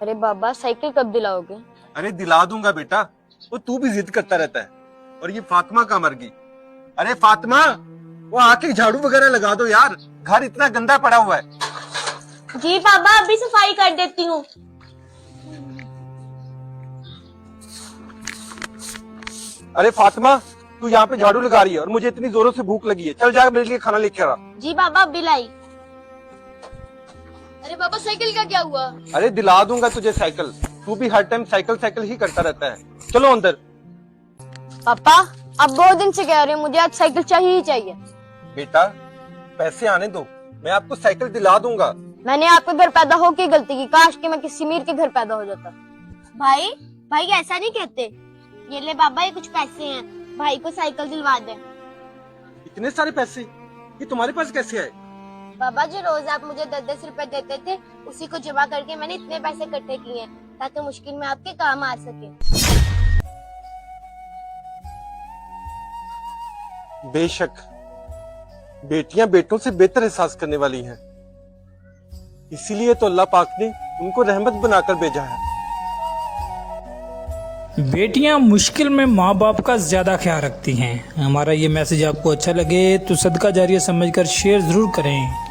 अरे बाबा साइकिल कब दिलाओगे? अरे दिला दूंगा बेटा, वो तू भी जिद करता रहता है। और ये फातिमा कहाँ मर गई? अरे फातिमा, वो आके झाड़ू वगैरह लगा दो यार, घर इतना गंदा पड़ा हुआ है। जी बाबा अभी सफाई कर देती हूँ। अरे फातिमा, तू यहाँ पे झाड़ू लगा रही है और मुझे इतनी जोरों से भूख लगी है, चल जा मेरे लिए खाना लेके आ। जी बाबा अभी लाई। अरे बाबा साइकिल का क्या हुआ? अरे दिला दूंगा तुझे साइकिल, तू भी हर टाइम साइकिल साइकिल ही करता रहता है। चलो अंदर। पापा अब बहुत दिन से कह रहे हैं मुझे आज साइकिल चाहिए ही चाहिए। बेटा पैसे आने दो, मैं आपको साइकिल दिला दूंगा। मैंने आपके घर पैदा होके गलती की, काश कि मैं किसी अमीर के घर पैदा हो जाता। भाई भाई ऐसा नहीं कहते। ये ले बाबा, ये कुछ पैसे हैं, भाई को साइकिल दिलवा दे। इतने सारे पैसे ये तुम्हारे पास कैसे आए? बाबा जी रोज आप मुझे 10-10 रुपए देते थे, उसी को जमा करके मैंने इतने पैसे इकट्ठे किए हैं ताकि मुश्किल में आपके काम आ सके। बेशक बेटियां बेटों से बेहतर एहसास करने वाली हैं, इसीलिए तो अल्लाह पाक ने उनको रहमत बनाकर भेजा है। बेटियां मुश्किल में माँ बाप का ज्यादा ख्याल रखती हैं। हमारा ये मैसेज आपको अच्छा लगे तो सदका जारिया समझकर शेयर जरूर करें।